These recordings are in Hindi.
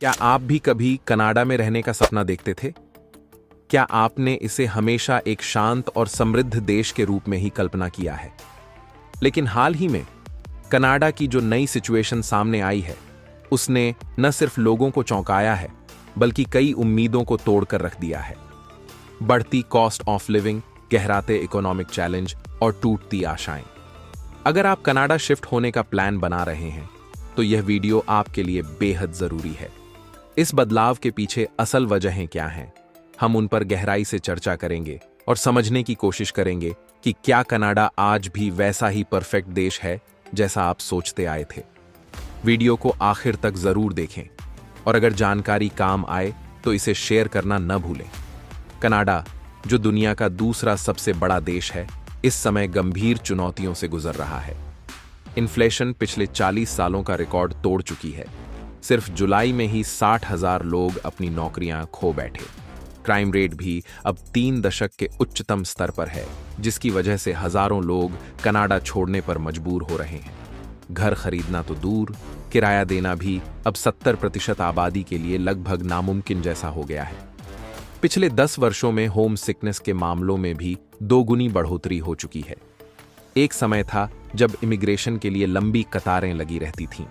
क्या आप भी कभी कनाडा में रहने का सपना देखते थे? क्या आपने इसे हमेशा एक शांत और समृद्ध देश के रूप में ही कल्पना किया है? लेकिन हाल ही में कनाडा की जो नई सिचुएशन सामने आई है, उसने न सिर्फ लोगों को चौंकाया है, बल्कि कई उम्मीदों को तोड़कर रख दिया है। बढ़ती कॉस्ट ऑफ लिविंग, गहराते इकोनॉमिक चैलेंज और टूटती आशाएं। अगर आप कनाडा शिफ्ट होने का प्लान बना रहे हैं, तो यह वीडियो आपके लिए बेहद जरूरी है। इस बदलाव के पीछे असल वजहें क्या हैं, हम उन पर गहराई से चर्चा करेंगे और समझने की कोशिश करेंगे कि क्या कनाडा आज भी वैसा ही परफेक्ट देश है जैसा आप सोचते आए थे। वीडियो को आखिर तक जरूर देखें और अगर जानकारी काम आए तो इसे शेयर करना न भूलें। कनाडा, जो दुनिया का दूसरा सबसे बड़ा देश है, इस समय गंभीर चुनौतियों से गुजर रहा है। इन्फ्लेशन पिछले 40 सालों का रिकॉर्ड तोड़ चुकी है। सिर्फ जुलाई में ही 60,000 लोग अपनी नौकरियां खो बैठे। क्राइम रेट भी अब 3 दशक के उच्चतम स्तर पर है, जिसकी वजह से हजारों लोग कनाडा छोड़ने पर मजबूर हो रहे हैं। घर खरीदना तो दूर, किराया देना भी अब 70% आबादी के लिए लगभग नामुमकिन जैसा हो गया है। पिछले 10 वर्षों में होम सिकनेस के मामलों में भी दोगुनी बढ़ोतरी हो चुकी है। एक समय था जब इमिग्रेशन के लिए लंबी कतारें लगी रहती थीं,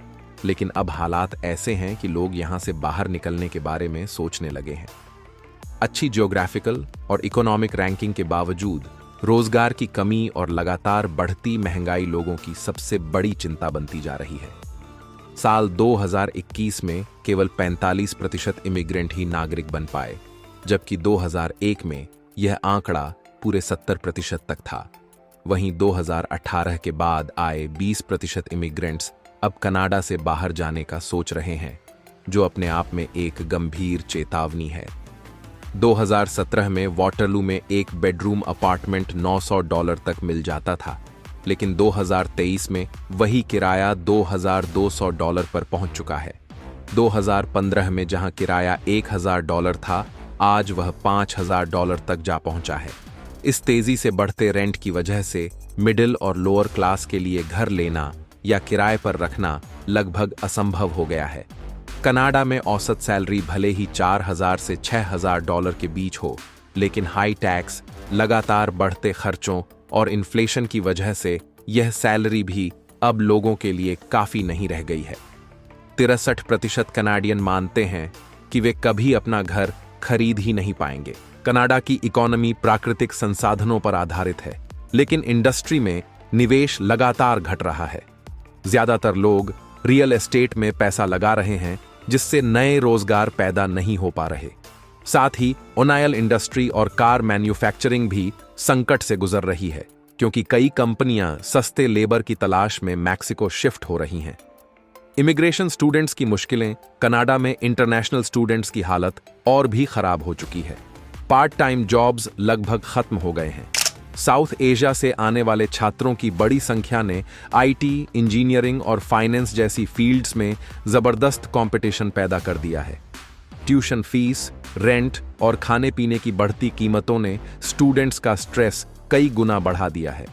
लेकिन अब हालात ऐसे हैं कि लोग यहां से बाहर निकलने के बारे में सोचने लगे हैं। अच्छी ज्योग्राफिकल और इकोनॉमिक रैंकिंग के बावजूद रोजगार की कमी और लगातार बढ़ती महंगाई लोगों की सबसे बड़ी चिंता बनती जा रही है। साल 2021 में केवल 45% इमिग्रेंट ही नागरिक बन पाए, जबकि 2001 में यह आंकड़ा पूरे 70% तक था। वहीं 2018 के बाद आए 20% इमिग्रेंट्स अब कनाडा से बाहर जाने का सोच रहे हैं, जो अपने आप में एक गंभीर चेतावनी है। 2017 में वाटरलू में एक बेडरूम अपार्टमेंट $900 तक मिल जाता था, लेकिन 2023 में वही किराया $2,200 पर पहुंच चुका है। 2015 में जहां किराया $1,000 था, आज वह $5,000 तक जा पहुंचा है। इस तेजी से बढ़ते रेंट की वजह से मिडिल और लोअर क्लास के लिए घर लेना या किराए पर रखना लगभग असंभव हो गया है। कनाडा में औसत सैलरी भले ही $4,000 से $6,000 के बीच हो, लेकिन हाई टैक्स, लगातार बढ़ते खर्चों और इन्फ्लेशन की वजह से यह सैलरी भी अब लोगों के लिए काफी नहीं रह गई है। 63% कनाडियन मानते हैं कि वे कभी अपना घर खरीद ही नहीं पाएंगे। कनाडा की इकोनॉमी प्राकृतिक संसाधनों पर आधारित है, लेकिन इंडस्ट्री में निवेश लगातार घट रहा है। ज्यादातर लोग रियल एस्टेट में पैसा लगा रहे हैं, जिससे नए रोजगार पैदा नहीं हो पा रहे। साथ ही ऑयल इंडस्ट्री और कार मैन्युफैक्चरिंग भी संकट से गुजर रही है, क्योंकि कई कंपनियां सस्ते लेबर की तलाश में मैक्सिको शिफ्ट हो रही हैं। इमिग्रेशन स्टूडेंट्स की मुश्किलें, कनाडा में इंटरनेशनल स्टूडेंट्स की हालत और भी खराब हो चुकी है। पार्ट टाइम जॉब्स लगभग खत्म हो गए हैं। साउथ एशिया से आने वाले छात्रों की बड़ी संख्या ने आईटी, इंजीनियरिंग और फाइनेंस जैसी फील्ड्स में जबरदस्त कंपटीशन पैदा कर दिया है। ट्यूशन फीस, रेंट और खाने पीने की बढ़ती कीमतों ने स्टूडेंट्स का स्ट्रेस कई गुना बढ़ा दिया है।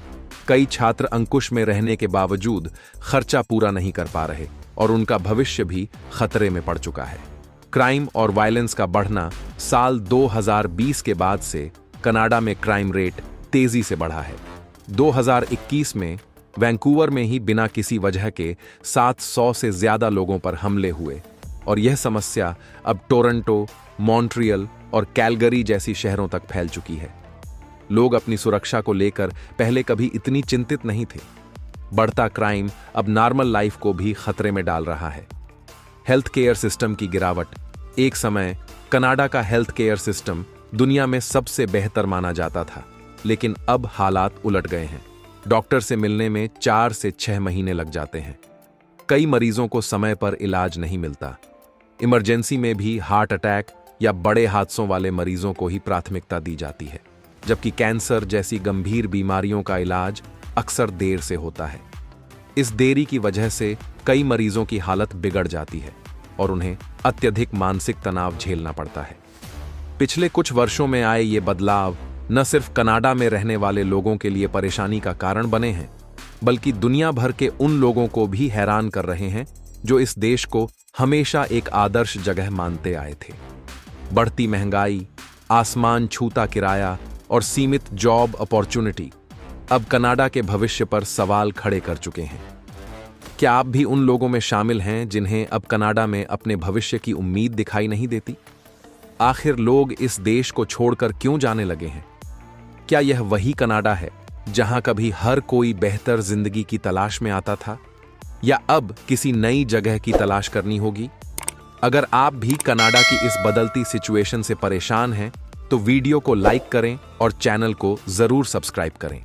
कई छात्र अंकुश में रहने के बावजूद खर्चा पूरा नहीं कर पा रहे और उनका भविष्य भी खतरे में पड़ चुका है। क्राइम और वायलेंस का बढ़ना, साल 2020 के बाद से कनाडा में क्राइम रेट तेजी से बढ़ा है। 2021 में वैंकूवर में ही बिना किसी वजह के 700 से ज्यादा लोगों पर हमले हुए और यह समस्या अब टोरंटो, मॉन्ट्रियल और कैलगरी जैसी शहरों तक फैल चुकी है। लोग अपनी सुरक्षा को लेकर पहले कभी इतनी चिंतित नहीं थे। बढ़ता क्राइम अब नॉर्मल लाइफ को भी खतरे में डाल रहा है। हेल्थ केयर सिस्टम की गिरावट। एक समय कनाडा का हेल्थ केयर सिस्टम दुनिया में सबसे बेहतर माना जाता था, लेकिन अब हालात उलट गए हैं। डॉक्टर से मिलने में 4 से 6 महीने लग जाते हैं। कई मरीजों को समय पर इलाज नहीं मिलता। इमरजेंसी में भी हार्ट अटैक या बड़े हादसों वाले मरीजों को ही प्राथमिकता दी जाती है, जबकि कैंसर जैसी गंभीर बीमारियों का इलाज अक्सर देर से होता है। इस देरी की वजह से कई मरीजों की हालत बिगड़ जाती है और उन्हें अत्यधिक मानसिक तनाव झेलना पड़ता है। पिछले कुछ वर्षों में आए ये बदलाव न सिर्फ कनाडा में रहने वाले लोगों के लिए परेशानी का कारण बने हैं, बल्कि दुनिया भर के उन लोगों को भी हैरान कर रहे हैं जो इस देश को हमेशा एक आदर्श जगह मानते आए थे। बढ़ती महंगाई, आसमान छूता किराया और सीमित जॉब अपॉर्चुनिटी अब कनाडा के भविष्य पर सवाल खड़े कर चुके हैं। क्या आप भी उन लोगों में शामिल हैं जिन्हें अब कनाडा में अपने भविष्य की उम्मीद दिखाई नहीं देती? आखिर लोग इस देश को छोड़कर क्यों जाने लगे हैं? क्या यह वही कनाडा है जहां कभी हर कोई बेहतर जिंदगी की तलाश में आता था, या अब किसी नई जगह की तलाश करनी होगी? अगर आप भी कनाडा की इस बदलती सिचुएशन से परेशान हैं, तो वीडियो को लाइक करें और चैनल को जरूर सब्सक्राइब करें।